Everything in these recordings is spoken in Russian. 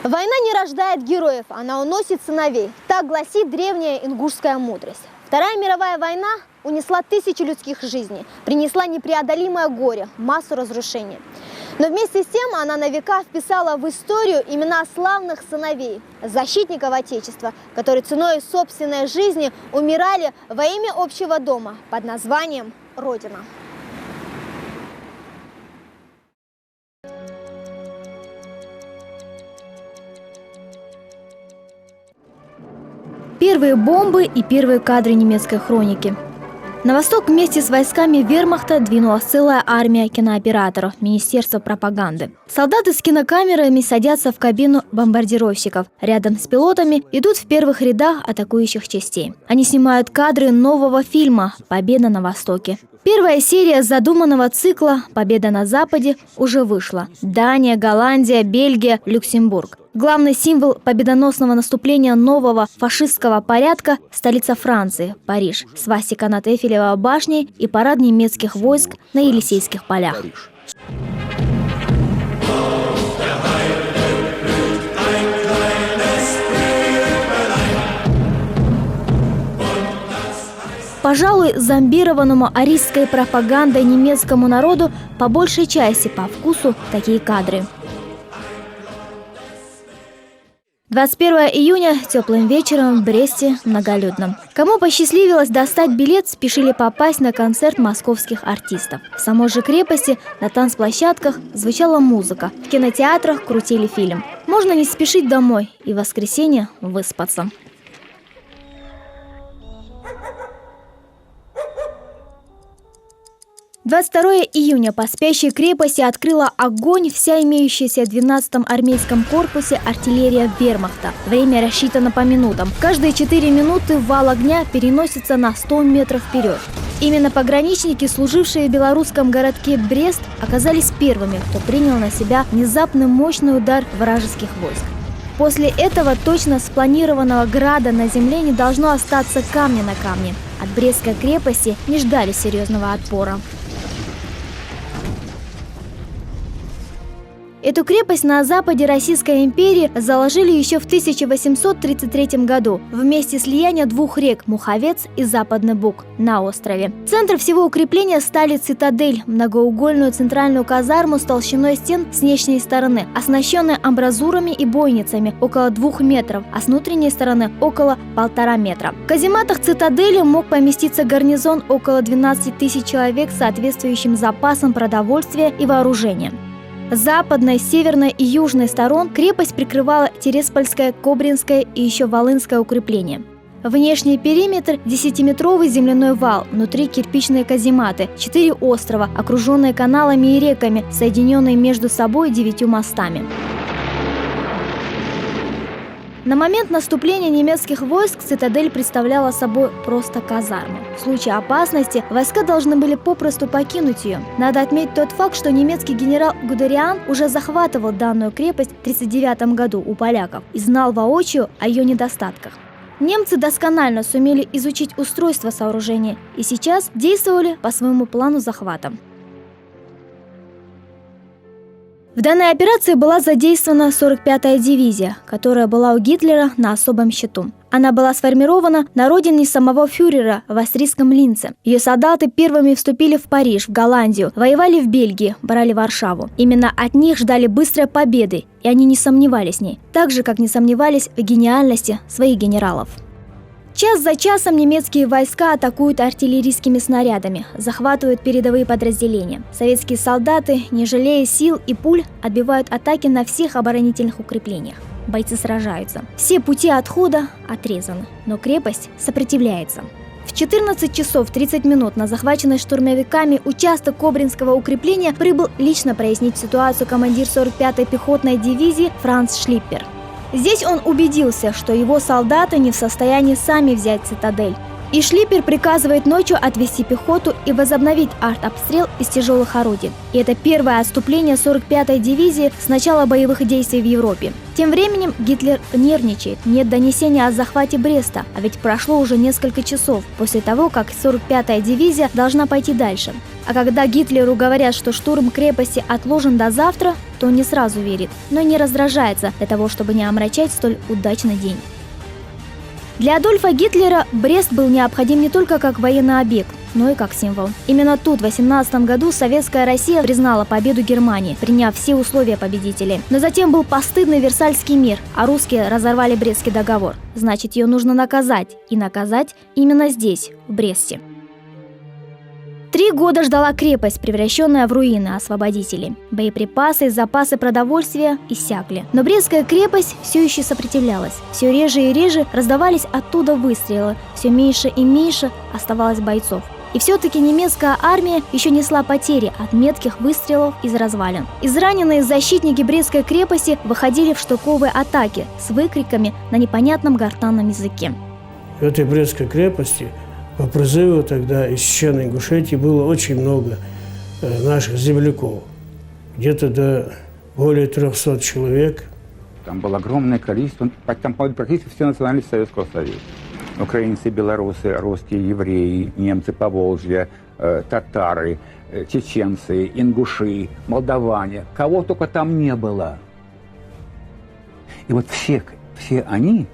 Война не рождает героев, она уносит сыновей. Так гласит древняя ингушская мудрость. Вторая мировая война унесла тысячи людских жизней, принесла непреодолимое горе, массу разрушений. Но вместе с тем она на века вписала в историю имена славных сыновей, защитников Отечества, которые ценой собственной жизни умирали во имя общего дома под названием Родина. Первые бомбы и первые кадры немецкой хроники. На восток вместе с войсками вермахта двинулась целая армия кинооператоров Министерства пропаганды. Солдаты с кинокамерами садятся в кабину бомбардировщиков. Рядом с пилотами идут в первых рядах атакующих частей. Они снимают кадры нового фильма «Победа на Востоке». Первая серия задуманного цикла «Победа на Западе» уже вышла. Дания, Голландия, Бельгия, Люксембург. Главный символ победоносного наступления нового фашистского порядка – столица Франции, Париж, свастика над Эйфелевой башней и парад немецких войск на Елисейских полях. Пожалуй, зомбированному арийской пропагандой немецкому народу по большей части по вкусу такие кадры. 21 июня теплым вечером в Бресте многолюдно. Кому посчастливилось достать билет, спешили попасть на концерт московских артистов. В самой же крепости на танцплощадках звучала музыка, в кинотеатрах крутили фильм. Можно не спешить домой и в воскресенье выспаться. 22 июня по спящей крепости открыла огонь вся имеющаяся в 12-м армейском корпусе артиллерия вермахта. Время рассчитано по минутам. Каждые 4 минуты вал огня переносится на 100 метров вперед. Именно пограничники, служившие в белорусском городке Брест, оказались первыми, кто принял на себя внезапный мощный удар вражеских войск. После этого точно спланированного града на земле не должно остаться камня на камне. От Брестской крепости не ждали серьезного отпора. Эту крепость на западе Российской империи заложили еще в 1833 году в месте слияния двух рек Муховец и Западный Буг на острове. Центр всего укрепления стали цитадель, многоугольную центральную казарму с толщиной стен с внешней стороны, оснащенной амбразурами и бойницами около 2 метров, а с внутренней стороны около 1,5 метра. В казематах цитадели мог поместиться гарнизон около 12 тысяч человек с соответствующим запасом продовольствия и вооружения. С западной, северной и южной сторон крепость прикрывала Тереспольское, Кобринское и еще Волынское укрепление. Внешний периметр – 10-метровый земляной вал, внутри кирпичные казематы, 4 острова, окруженные каналами и реками, соединенные между собой 9 мостами. На момент наступления немецких войск цитадель представляла собой просто казарму. В случае опасности войска должны были попросту покинуть ее. Надо отметить тот факт, что немецкий генерал Гудериан уже захватывал данную крепость в 1939 году у поляков и знал воочию о ее недостатках. Немцы досконально сумели изучить устройство сооружения и сейчас действовали по своему плану захвата. В данной операции была задействована 45-я дивизия, которая была у Гитлера на особом счету. Она была сформирована на родине самого фюрера в австрийском Линце. Ее солдаты первыми вступили в Париж, в Голландию, воевали в Бельгии, брали Варшаву. Именно от них ждали быстрой победы, и они не сомневались в ней, так же, как не сомневались в гениальности своих генералов. Час за часом немецкие войска атакуют артиллерийскими снарядами, захватывают передовые подразделения. Советские солдаты, не жалея сил и пуль, отбивают атаки на всех оборонительных укреплениях. Бойцы сражаются. Все пути отхода отрезаны, но крепость сопротивляется. В 14 часов 30 минут на захваченный штурмовиками участок Кобринского укрепления прибыл лично прояснить ситуацию командир 45-й пехотной дивизии Франц Шлиппер. Здесь он убедился, что его солдаты не в состоянии сами взять цитадель. И Шлиппер приказывает ночью отвести пехоту и возобновить артобстрел из тяжелых орудий. И это первое отступление 45-й дивизии с начала боевых действий в Европе. Тем временем Гитлер нервничает, нет донесения о захвате Бреста, а ведь прошло уже несколько часов после того, как 45-я дивизия должна пойти дальше. А когда Гитлеру говорят, что штурм крепости отложен до завтра, то он не сразу верит, но и не раздражается для того, чтобы не омрачать столь удачный день. Для Адольфа Гитлера Брест был необходим не только как военный объект, но и как символ. Именно тут, в 18 году, советская Россия признала победу Германии, приняв все условия победителей. Но затем был постыдный Версальский мир, а русские разорвали Брестский договор. Значит, ее нужно наказать. И наказать именно здесь, в Бресте. 3 года ждала крепость, превращенная в руины освободителей. Боеприпасы и запасы продовольствия иссякли. Но Брестская крепость все еще сопротивлялась. Все реже и реже раздавались оттуда выстрелы. Все меньше и меньше оставалось бойцов. И все-таки немецкая армия еще несла потери от метких выстрелов из развалин. Израненные защитники Брестской крепости выходили в штыковые атаки с выкриками на непонятном гортанном языке. В этой Брестской крепости по призыву тогда из Чечено-Ингушетии было очень много наших земляков. Где-то до более 300 человек. Там было огромное количество, там практически все национальности Советского Союза. Украинцы, белорусы, русские, евреи, немцы Поволжья, татары, чеченцы, ингуши, молдаване. Кого только там не было. И вот все они,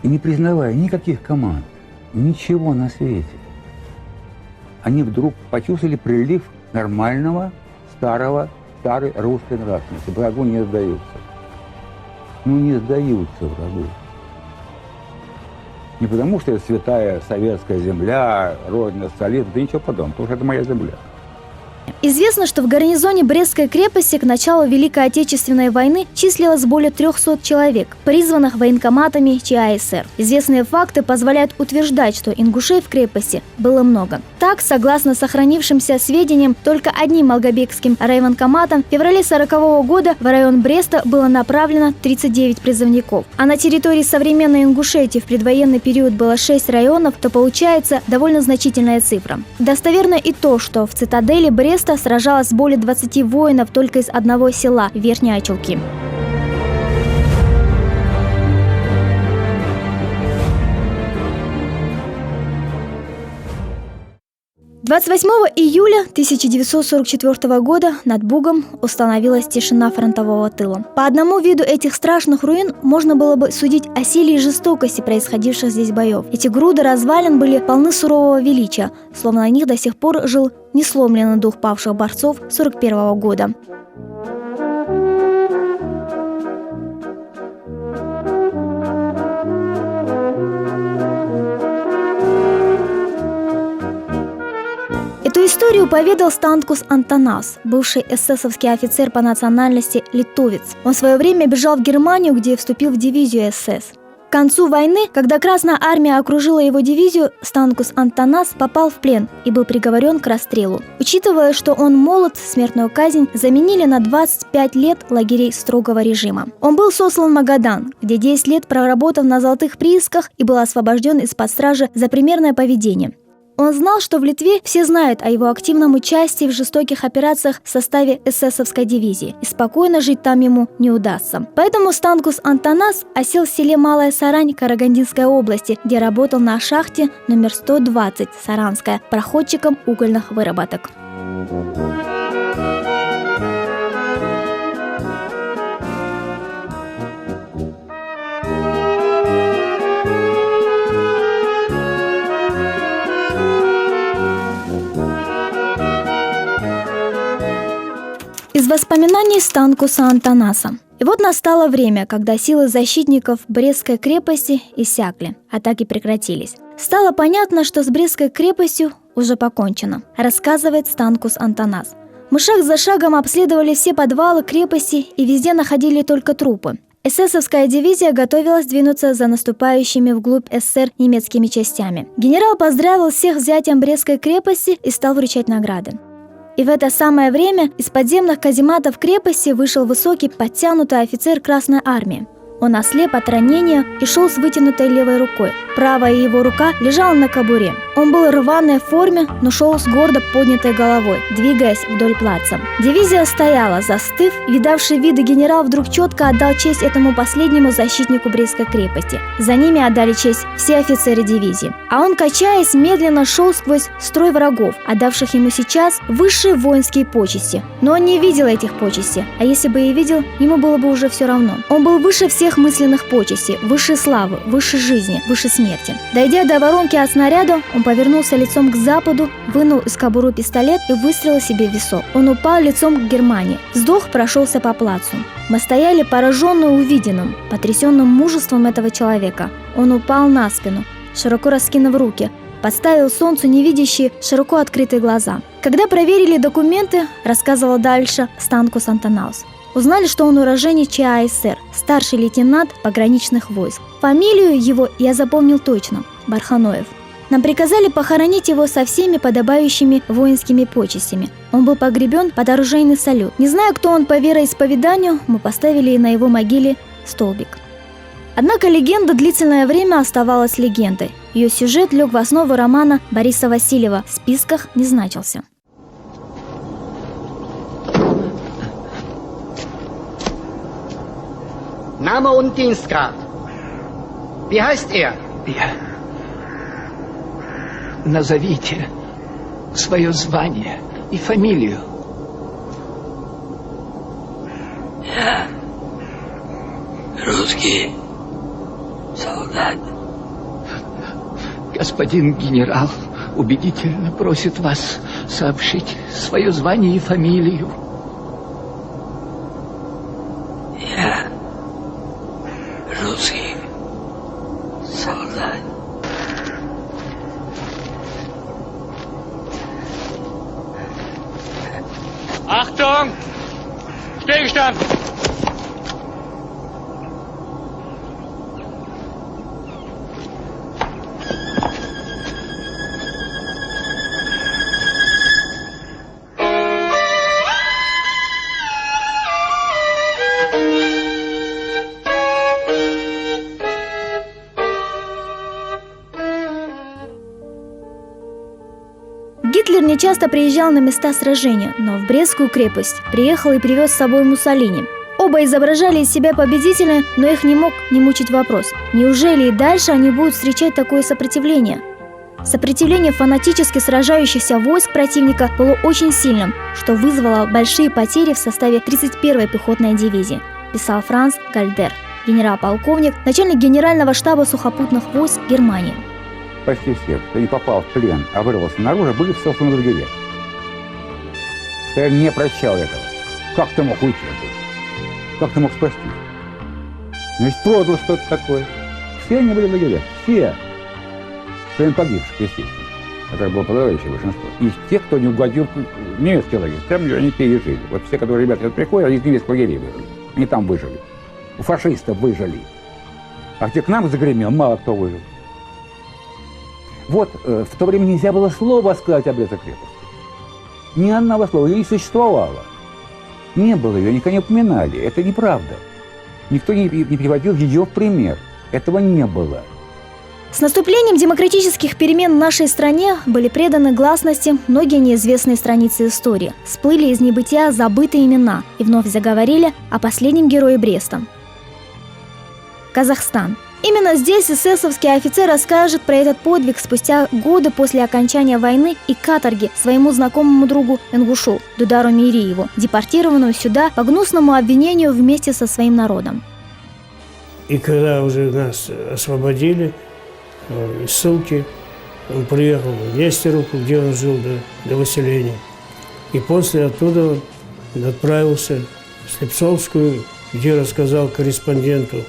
и не признавая никаких команд, ничего на свете, они вдруг почувствовали прилив нормального, старой русской нравственности. Врагу не сдаются. Не сдаются врагу. Не потому, что это святая советская земля, родина, столица, да ничего подобного, потому что это моя земля. Известно, что в гарнизоне Брестской крепости к началу Великой Отечественной войны числилось более 300 человек, призванных военкоматами ЧАСР. Известные факты позволяют утверждать, что ингушей в крепости было много. Так, согласно сохранившимся сведениям, только одним малгобекским райвоенкоматом в феврале 1940 года в район Бреста было направлено 39 призывников. А на территории современной Ингушетии в предвоенный период было 6 районов, то получается довольно значительная цифра. Достоверно и то, что в цитадели Бреста сражалось более 20 воинов только из одного села – Верхние Очелки. 28 июля 1944 года над Бугом установилась тишина фронтового тыла. По одному виду этих страшных руин можно было бы судить о силе и жестокости происходивших здесь боев. Эти груды развалин были полны сурового величия, словно на них до сих пор жил несломленный дух павших борцов 1941 года. Эту историю поведал Станкус Антанас, бывший эсэсовский офицер по национальности литовец. Он в свое время бежал в Германию, где вступил в дивизию СС. К концу войны, когда Красная армия окружила его дивизию, Станкус Антанас попал в плен и был приговорен к расстрелу. Учитывая, что он молод, смертную казнь заменили на 25 лет лагерей строгого режима. Он был сослан в Магадан, где 10 лет проработал на золотых приисках и был освобожден из-под стражи за примерное поведение. Он знал, что в Литве все знают о его активном участии в жестоких операциях в составе эсэсовской дивизии, и спокойно жить там ему не удастся. Поэтому Станкус Антанас осел в селе Малая Сарань Карагандинской области, где работал на шахте номер 120 Саранская проходчиком угольных выработок. Из воспоминаний Станкуса Антанаса. И вот настало время, когда силы защитников Брестской крепости иссякли, атаки прекратились. Стало понятно, что с Брестской крепостью уже покончено, рассказывает Станкус Антанас. Мы шаг за шагом обследовали все подвалы крепости и везде находили только трупы. Эсэсовская дивизия готовилась двинуться за наступающими вглубь СССР немецкими частями. Генерал поздравил всех взятием Брестской крепости и стал вручать награды. И в это самое время из подземных казематов крепости вышел высокий, подтянутый офицер Красной армии. Он ослеп от ранения и шел с вытянутой левой рукой. Правая его рука лежала на кобуре. Он был в рваной форме, но шел с гордо поднятой головой, двигаясь вдоль плаца. Дивизия стояла, застыв. Видавший виды генерал вдруг четко отдал честь этому последнему защитнику Брестской крепости. За ними отдали честь все офицеры дивизии. А он, качаясь, медленно шел сквозь строй врагов, отдавших ему сейчас высшие воинские почести. Но он не видел этих почестей, а если бы и видел, ему было бы уже все равно. Он был выше всех мысленных почестей, выше славы, выше жизни, выше смерти. Дойдя до воронки от снаряда, он повернулся лицом к западу, вынул из кобуры пистолет и выстрелил себе в висок. Он упал лицом к Германии. Вздох прошелся по плацу. Мы стояли пораженные увиденным, потрясенным мужеством этого человека. Он упал на спину, широко раскинув руки, подставил солнцу невидящие, широко открытые глаза. Когда проверили документы, рассказывал дальше Станкус Антонаус, узнали, что он уроженец ЧАСР, старший лейтенант пограничных войск. Фамилию его я запомнил точно – Барханоев. Нам приказали похоронить его со всеми подобающими воинскими почестями. Он был погребен под оружейный салют. Не зная, кто он по вероисповеданию, мы поставили на его могиле столбик. Однако легенда длительное время оставалась легендой. Ее сюжет лег в основу романа Бориса Васильева, в списках не значился. Name und Dienstgrad. Wie heißt er? Назовите свое звание и фамилию. Я русский солдат. Господин генерал убедительно просит вас сообщить свое звание и фамилию. Я русский солдат. Achtung! Stillstand! Гитлер нечасто приезжал на места сражения, но в Брестскую крепость приехал и привез с собой Муссолини. Оба изображали из себя победителя, но их не мог не мучить вопрос: неужели и дальше они будут встречать такое сопротивление? Сопротивление фанатически сражающихся войск противника было очень сильным, что вызвало большие потери в составе 31-й пехотной дивизии, писал Франц Гальдер, генерал-полковник, начальник генерального штаба сухопутных войск Германии. Почти все, кто не попал в плен, а вырвался наружу, были в собственном лагере. Сталин не прощал этого. Как ты мог уйти оттуда? Как ты мог спасти? Значит, продал что-то такое. Все они были в лагере. Все. Кроме погибших, естественно. Это было подавляющее большинство. И те, кто не угодил в немецкий лагерь, там они пережили. Вот все, которые ребята приходят, они из немецких лагерей выжили. Они там выжили. У фашистов выжили. А где к нам загремел, мало кто выжил. Вот в то время нельзя было слова сказать об этой крепости. Ни одного слова. Ее не существовало. Не было ее, никогда не упоминали. Это неправда. Никто не приводил ее в пример. Этого не было. С наступлением демократических перемен в нашей стране были преданы гласности многие неизвестные страницы истории. Всплыли из небытия забытые имена и вновь заговорили о последнем герое Бреста. Казахстан. Именно здесь эсэсовский офицер расскажет про этот подвиг спустя годы после окончания войны и каторги своему знакомому другу ингушу Дудару Мириеву, депортированному сюда по гнусному обвинению вместе со своим народом. И когда уже нас освободили из ссылки, он приехал в Нестеровку, где он жил до выселения. И после оттуда он отправился в Слепцовскую, где рассказал корреспонденту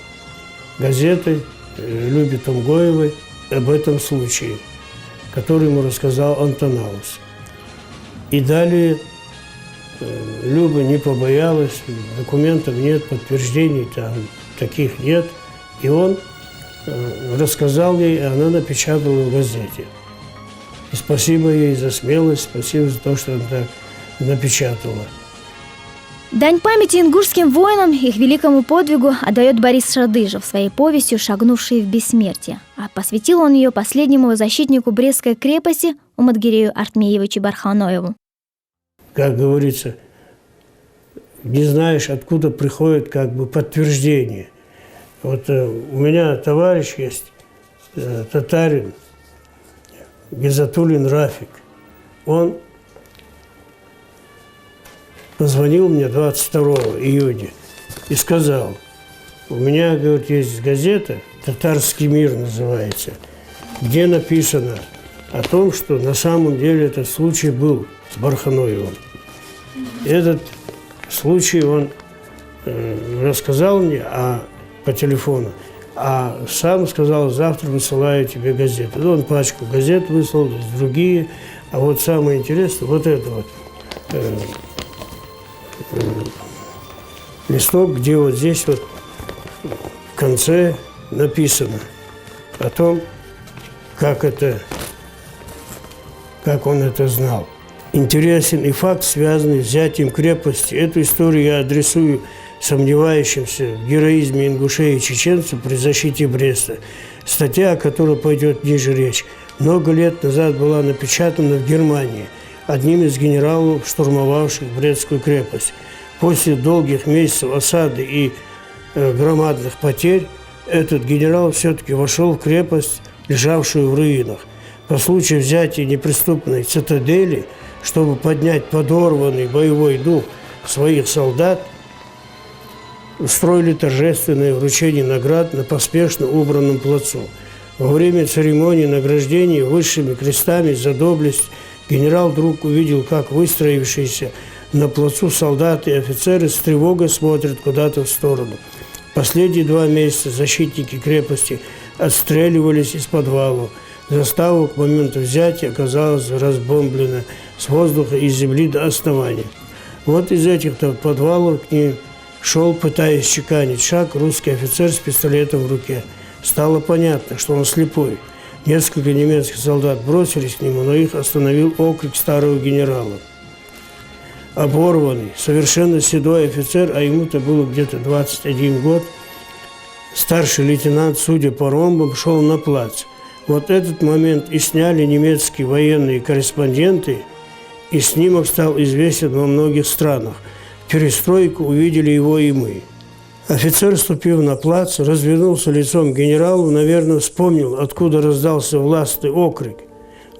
газеты Любе Тумгоевой об этом случае, который ему рассказал Антонаус. И далее Люба не побоялась, документов нет, подтверждений там таких нет. И он рассказал ей, и она напечатала в газете. И спасибо ей за смелость, спасибо за то, что она так напечатала. Дань памяти ингушским воинам, их великому подвигу отдает Борис Шадыжев своей повестью «Шагнувший в бессмертие». А посвятил он ее последнему защитнику Брестской крепости Уматгирею Артмеевичу Барханоеву. Как говорится, не знаешь, откуда приходит как бы подтверждение. Вот у меня товарищ есть, татарин, Гизатуллин Рафик. Он позвонил мне 22 июня и сказал: у меня, говорит, есть газета, «Татарский мир» называется, где написано о том, что на самом деле этот случай был с Барханоевым. Этот случай он рассказал мне по телефону, а сам сказал: завтра высылаю тебе газеты. Он пачку газет выслал, другие, а вот самое интересное, вот это вот листок, где вот здесь вот в конце написано о том, как он это знал. Интересен и факт, связанный с взятием крепости. Эту историю я адресую сомневающимся в героизме ингушей и чеченцев при защите Бреста. Статья, о которой пойдет ниже речь, много лет назад была напечатана в Германии одним из генералов, штурмовавших Брестскую крепость. После долгих месяцев осады и громадных потерь этот генерал все-таки вошел в крепость, лежавшую в руинах. По случаю взятия неприступной цитадели, чтобы поднять подорванный боевой дух своих солдат, устроили торжественное вручение наград на поспешно убранном плацу. Во время церемонии награждения высшими крестами за доблесть генерал вдруг увидел, как выстроившиеся на плацу солдаты и офицеры с тревогой смотрят куда-то в сторону. Последние 2 месяца защитники крепости отстреливались из подвалов. Застава к моменту взятия оказалась разбомблена с воздуха и земли до основания. Вот из этих-то подвалов к ним шел, пытаясь чеканить шаг, русский офицер с пистолетом в руке. Стало понятно, что он слепой. Несколько немецких солдат бросились к нему, но их остановил окрик старого генерала. Оборванный, совершенно седой офицер, а ему-то было где-то 21 год, старший лейтенант, судя по ромбам, шел на плац. Вот этот момент и сняли немецкие военные корреспонденты, и снимок стал известен во многих странах. В перестройку увидели его и мы. Офицер, ступив на плац, развернулся лицом к генералу, наверное, вспомнил, откуда раздался властный окрик.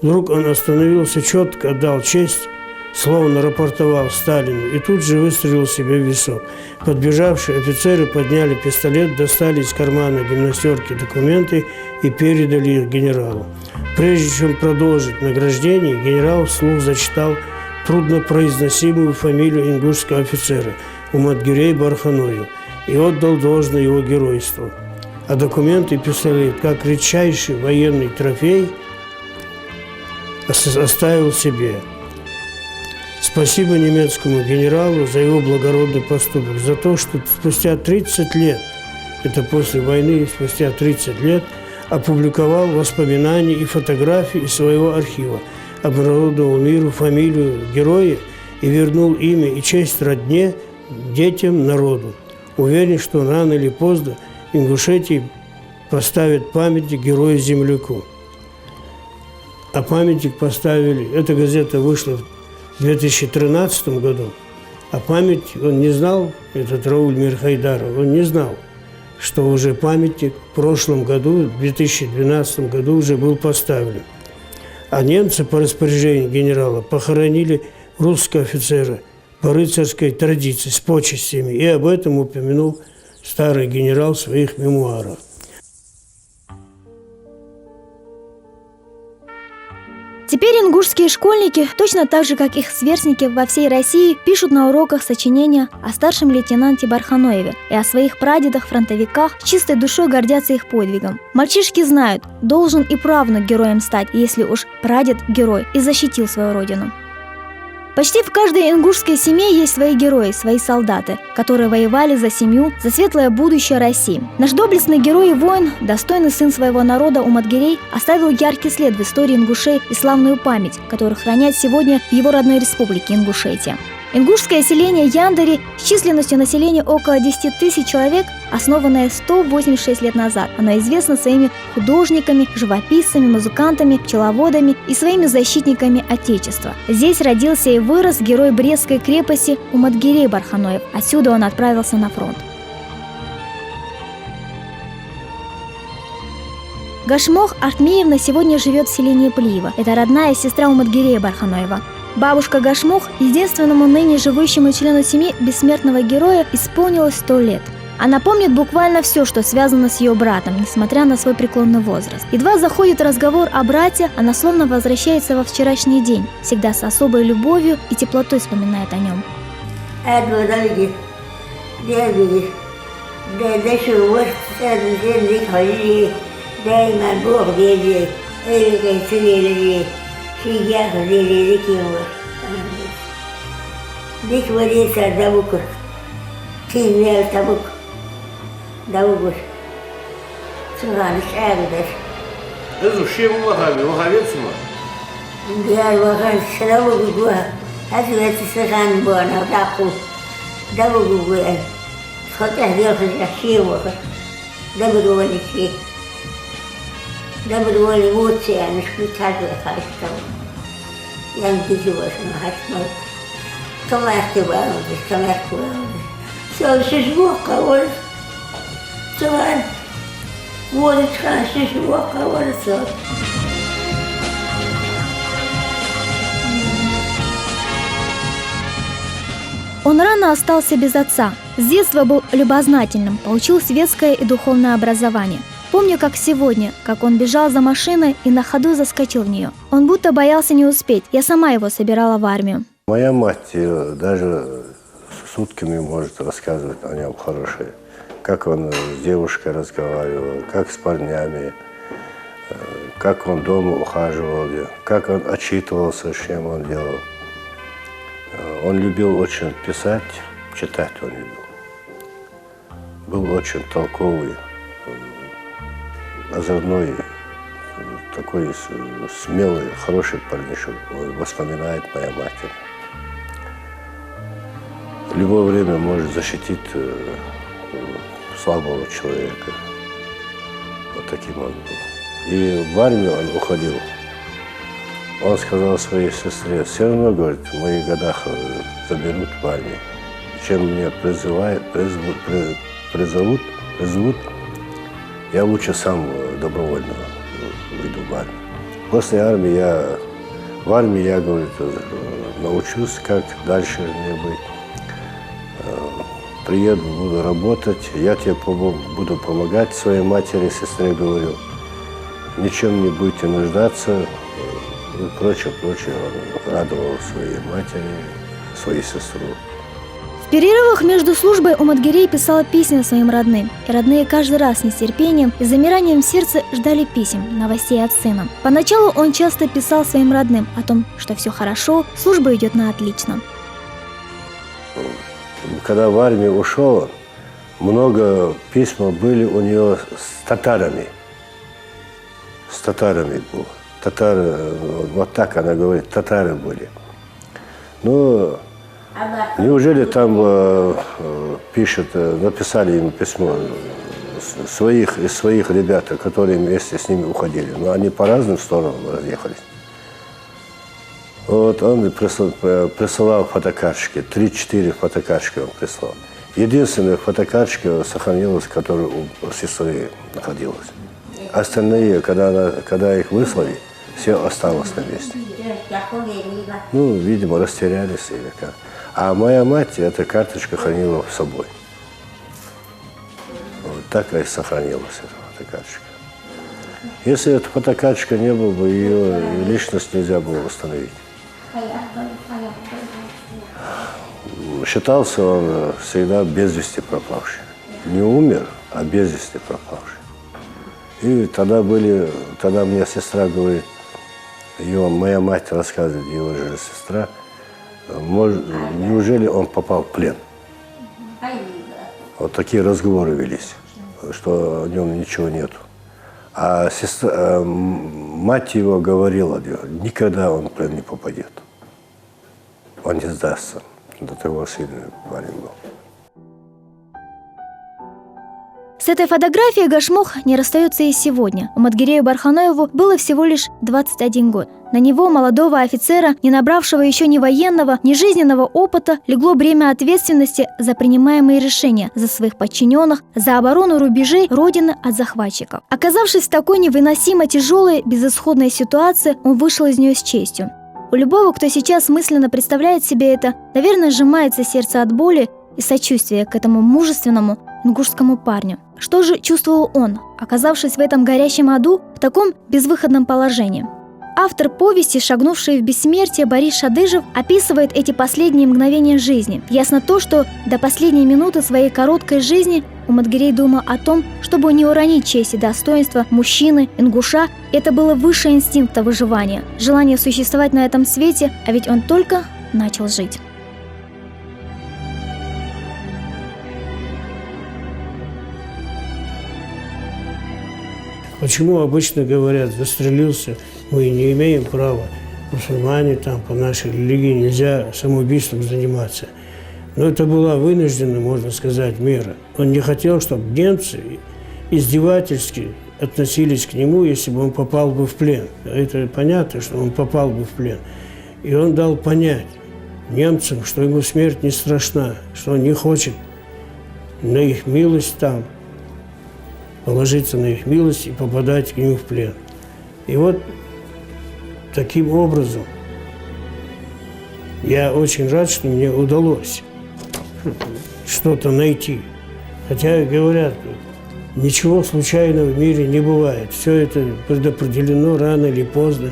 Вдруг он остановился, четко отдал честь, словно рапортовал Сталину, и тут же выстрелил себе в висок. Подбежавшие офицеры подняли пистолет, достали из кармана гимнастерки документы и передали их генералу. Прежде чем продолжить награждение, генерал вслух зачитал труднопроизносимую фамилию ингушского офицера Уматгирей Барханоев и отдал должное его геройству. А документы и пистолет, как редчайший военный трофей, оставил себе. Спасибо немецкому генералу за его благородный поступок, за то, что спустя 30 лет, это после войны, спустя 30 лет, опубликовал воспоминания и фотографии из своего архива, обнародовал миру фамилию героя и вернул имя и честь родне, детям, народу. Уверен, что рано или поздно Ингушетии поставят памятник герою-земляку. А памятник поставили, эта газета вышла в 2013 году, а памятник, он не знал, этот Рауль Мирхайдаров, он не знал, что уже памятник в прошлом году, в 2012 году уже был поставлен. А немцы по распоряжению генерала похоронили русского офицера по рыцарской традиции с почестями, и об этом упомянул старый генерал в своих мемуарах. Теперь ингушские школьники, точно так же, как их сверстники во всей России, пишут на уроках сочинения о старшем лейтенанте Барханоеве и о своих прадедах-фронтовиках, с чистой душой гордятся их подвигом. Мальчишки знают, должен и правнук героем стать, если уж прадед – герой и защитил свою родину. Почти в каждой ингушской семье есть свои герои, свои солдаты, которые воевали за семью, за светлое будущее России. Наш доблестный герой и воин, достойный сын своего народа Уматгирей, оставил яркий след в истории ингушей и славную память, которую хранят сегодня в его родной республике Ингушетия. Ингушское селение Яндари с численностью населения около 10 тысяч человек, основанное 186 лет назад. Оно известно своими художниками, живописцами, музыкантами, пчеловодами и своими защитниками Отечества. Здесь родился и вырос герой Брестской крепости Умадгирей Барханоев. Отсюда он отправился на фронт. Гашмох Артмеевна сегодня живет в селении Плиево. Это родная сестра Умадгирея Барханоева. Бабушка Гашмох, единственному ныне живущему члену семьи бессмертного героя, исполнилось 100 лет. Она помнит буквально все, что связано с ее братом, несмотря на свой преклонный возраст. Едва заходит разговор о брате, она словно возвращается во вчерашний день, всегда с особой любовью и теплотой вспоминает о нем. Он рано остался без отца. С детства был любознательным, получил светское и духовное образование. Помню, как сегодня, как он бежал за машиной и на ходу заскочил в нее. Он будто боялся не успеть. Я сама его собирала в армию. Моя мать даже сутками может рассказывать о нем хорошее. Как он с девушкой разговаривал, как с парнями, как он дома ухаживал, как он отчитывался, с чем он делал. Он любил очень писать, читать он любил. Был очень толковый, озорной, такой смелый, хороший парнишек. Воспоминает моя мать. В любое время может защитить слабого человека. Вот таким он был. И в армию он уходил. Он сказал своей сестре: все равно, говорит, в моих годах заберут в армию. Чем меня призовут, я лучше сам добровольно выйду в армию. После армии я, говорит, научусь, как дальше мне быть. Приеду, буду работать, я тебе буду помогать своей матери, сестре, говорю. Ничем не будете нуждаться. И прочее. Он радовал своей матери, свою сестру. В перерывах между службой Умадгирей писал письма своим родным. И родные каждый раз с нетерпением и замиранием сердца ждали писем, новостей от сына. Поначалу он часто писал своим родным о том, что все хорошо, служба идет на отлично. Когда в армию ушел, много писем были у него с татарами. С татарами было. Татары, вот так она говорит, татары были. Ну, неужели там пишет, написали ему письмо из своих ребят, которые вместе с ними уходили. Но они по разным сторонам разъехались. Вот он присылал фотокарточки, 3-4 фотокарточки он прислал. Единственная фотокарточка сохранилась, которая у сестры находилась. Остальные, когда их выслали, все осталось на месте. Ну, видимо, растерялись или как. А моя мать эта карточка хранила с собой. Вот так и сохранилась эта фотокарточка. Если эта фотокарточка не была бы, ее личность нельзя было восстановить. Считался он всегда без вести пропавший. Не умер, а без вести пропавший. И тогда мне сестра говорит, моя мать рассказывает, его же сестра, неужели он попал в плен? Вот такие разговоры велись, что о нем ничего нету. А мать его говорила, никогда он в плен не попадет. Он не сдастся. До того сильный парень был. С этой фотографией Гашмох не расстается и сегодня. Уматгирею Барханоеву было всего лишь 21 год. На него, молодого офицера, не набравшего еще ни военного, ни жизненного опыта, легло бремя ответственности за принимаемые решения, за своих подчиненных, за оборону рубежей Родины от захватчиков. Оказавшись в такой невыносимо тяжелой, безысходной ситуации, он вышел из нее с честью. У любого, кто сейчас мысленно представляет себе это, наверное, сжимается сердце от боли и сочувствия к этому мужественному ингушскому парню. Что же чувствовал он, оказавшись в этом горящем аду, в таком безвыходном положении? Автор повести, шагнувший в бессмертие, Борис Шадыжев, описывает эти последние мгновения жизни. Ясно то, что до последней минуты своей короткой жизни Уматгирей думал о том, чтобы не уронить честь и достоинство мужчины, ингуша. Это было выше инстинкта выживания, желание существовать на этом свете, а ведь он только начал жить. Почему обычно говорят, застрелился, мы не имеем права, мусульмане там по нашей религии нельзя самоубийством заниматься. Но это была вынуждена, можно сказать, мера. Он не хотел, чтобы немцы издевательски относились к нему, если бы он попал бы в плен. Это понятно, что он попал бы в плен. И он дал понять немцам, что ему смерть не страшна, что он не хочет на их милость там, положиться на их милость и попадать к ним в плен. И вот таким образом я очень рад, что мне удалось что-то найти. Хотя, говорят, ничего случайного в мире не бывает. Все это предопределено рано или поздно.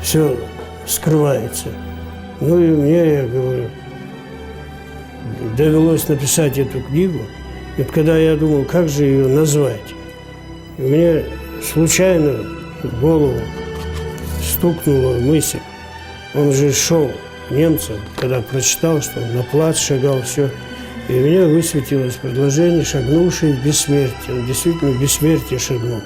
Все скрывается. Ну и мне, я говорю, довелось написать эту книгу. И вот когда я думал, как же ее назвать, мне случайно в голову стукнула мысль. Он же шел немцам, когда прочитал, что он на плац шагал, все. И у меня высветилось предложение, шагнувший в бессмертие. Он действительно в бессмертие шагнул.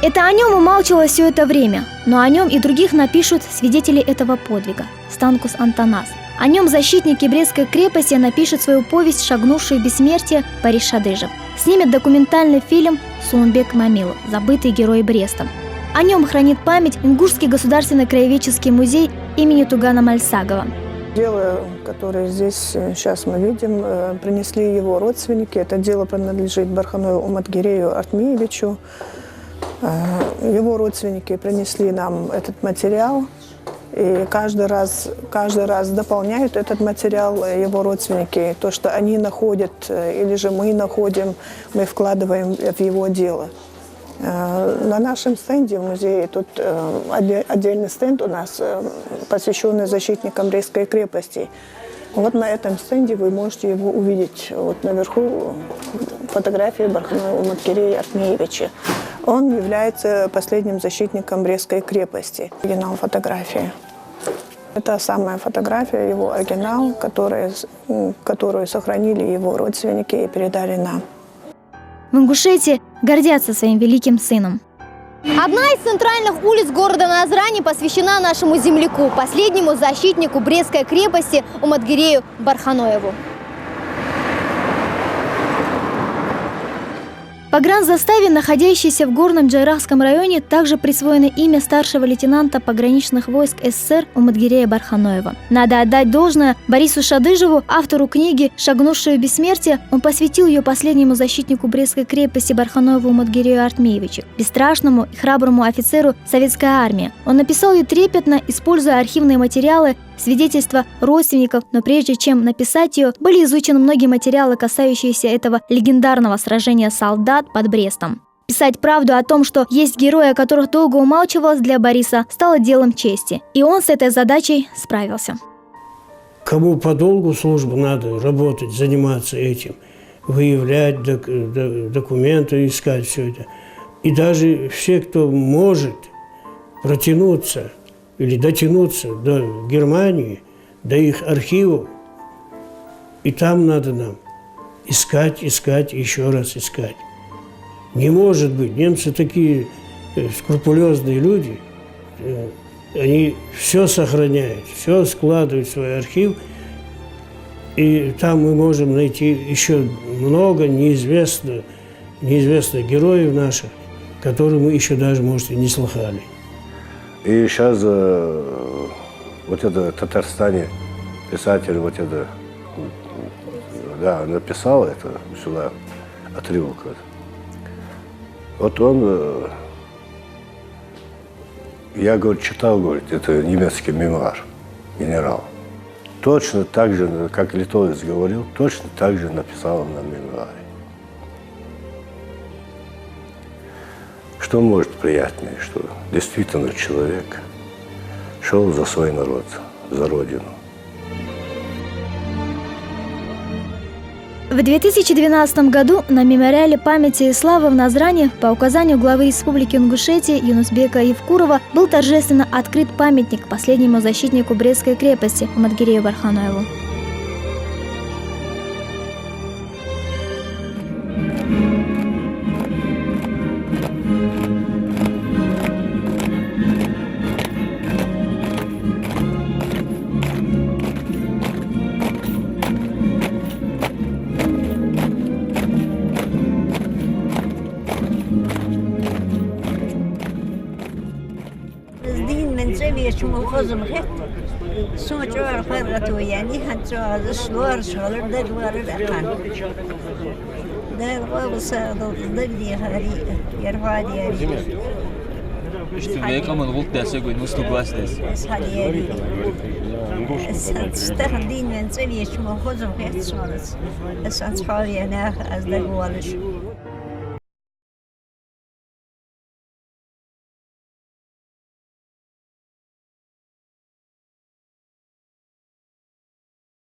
Это о нем умалчивалось все это время, но о нем и других напишут свидетели этого подвига – Станкус Антанас. О нем защитники Брестской крепости напишет свою повесть «Шагнувший в бессмертие» Борис Шадыжев. Снимет документальный фильм «Сулумбек Мамилов. Забытый герой Бреста». О нем хранит память Ингушский государственный краеведческий музей имени Тугана Мальсагова. Дело, которое здесь сейчас мы видим, принесли его родственники. Это дело принадлежит Барханоеву Уматгирею Артмиевичу. Его родственники принесли нам этот материал. И каждый раз дополняют этот материал его родственники. То, что они находят, или же мы находим, мы вкладываем в его дело. На нашем стенде в музее, тут отдельный стенд у нас, посвященный защитникам Брестской крепости. Вот на этом стенде вы можете его увидеть. Вот наверху фотография Барханоева Уматгирея Артмиевича. Он является последним защитником Брестской крепости. Оригинал фотографии. Это самая фотография, его оригинал, которую сохранили его родственники и передали нам. В Ингушетии гордятся своим великим сыном. Одна из центральных улиц города Назрани посвящена нашему земляку, последнему защитнику Брестской крепости Уматгирею Барханоеву. Погранзаставе, находящейся в горном Джайрахском районе, также присвоено имя старшего лейтенанта пограничных войск СССР Уматгирея Барханоева. Надо отдать должное Борису Шадыжеву, автору книги «Шагнувший в бессмертие». Он посвятил ее последнему защитнику Брестской крепости Барханоеву Уматгирею Артмиевичу, бесстрашному и храброму офицеру советской армии. Он написал ее трепетно, используя архивные материалы, свидетельства родственников, но прежде чем написать ее, были изучены многие материалы, касающиеся этого легендарного сражения солдат под Брестом. Писать правду о том, что есть герои, о которых долго умалчивалось, для Бориса стало делом чести. И он с этой задачей справился. Кому по долгу службы надо работать, заниматься этим, выявлять документы, искать все это. И даже все, кто может протянуться или дотянуться до Германии, до их архивов, и там надо нам искать, еще раз искать. Не может быть, немцы такие скрупулезные люди, они все сохраняют, все складывают в свой архив. И там мы можем найти еще много неизвестных героев наших, которые мы еще даже, может, и не слыхали. И сейчас вот это в Татарстане писатель вот это, да, написал это сюда, отрывок. Вот он, я, говорит, читал, говорит, это немецкий мемуар, генерал. Точно так же, как литовец говорил, точно так же написал на мемуаре. Что может приятнее, что действительно человек шел за свой народ, за родину. В 2012 году на мемориале памяти и славы в Назране по указанию главы Республики Ингушетия Юнусбека Евкурова был торжественно открыт памятник последнему защитнику Брестской крепости Уматгирею Барханоеву. Молхозом хет, сочуар харрату яни ханчуаз шлуар шалар дагвар рахан. Дагвар садал дагди хари ярвади яри. Что века мы волк десе гой мусту гласдес. Схалиери. Стахдин мен цевич молхозом хет шалас. Сансхави нах аз дагвалш.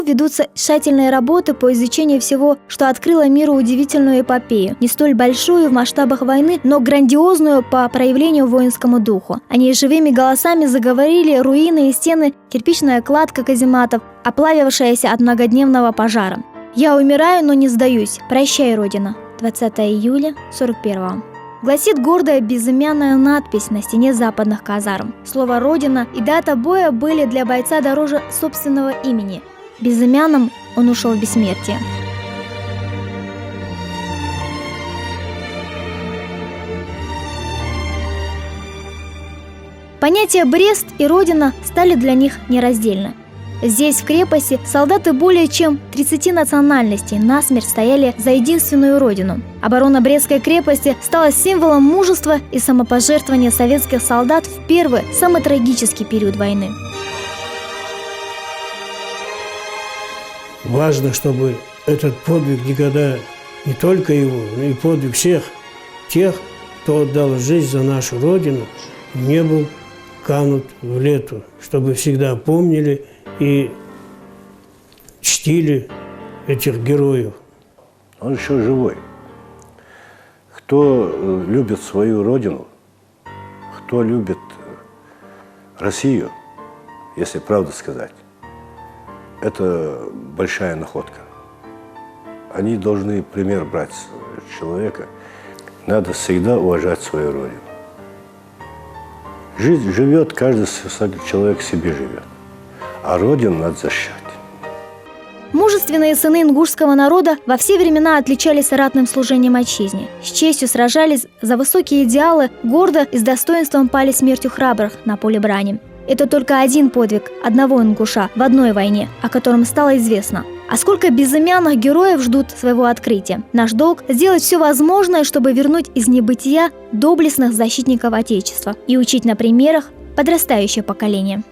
Ведутся тщательные работы по изучению всего, что открыло миру удивительную эпопею, не столь большую в масштабах войны, но грандиозную по проявлению воинскому духу. Они живыми голосами заговорили руины и стены, кирпичная кладка казематов, оплавившаяся от многодневного пожара. «Я умираю, но не сдаюсь. Прощай, Родина». 20 июля 41-го. Гласит гордая безымянная надпись на стене западных казарм. Слово «Родина» и дата боя были для бойца дороже собственного имени. Безымянным он ушел в бессмертие. Понятия «Брест» и «Родина» стали для них нераздельны. Здесь, в крепости, солдаты более чем 30 национальностей насмерть стояли за единственную родину. Оборона Брестской крепости стала символом мужества и самопожертвования советских солдат в первый, самый трагический период войны. Важно, чтобы этот подвиг никогда, не только его, но и подвиг всех тех, кто отдал жизнь за нашу Родину, не был канут в лету, чтобы всегда помнили и чтили этих героев. Он еще живой. Кто любит свою Родину, кто любит Россию, если правду сказать, это большая находка. Они должны пример брать с человека. Надо всегда уважать свою Родину. Жизнь живет, каждый человек себе живет. А Родину надо защищать. Мужественные сыны ингушского народа во все времена отличались ратным служением отчизне. С честью сражались за высокие идеалы, гордо и с достоинством пали смертью храбрых на поле брани. Это только один подвиг одного ингуша в одной войне, о котором стало известно. А сколько безымянных героев ждут своего открытия? Наш долг – сделать все возможное, чтобы вернуть из небытия доблестных защитников Отечества и учить на примерах подрастающее поколение.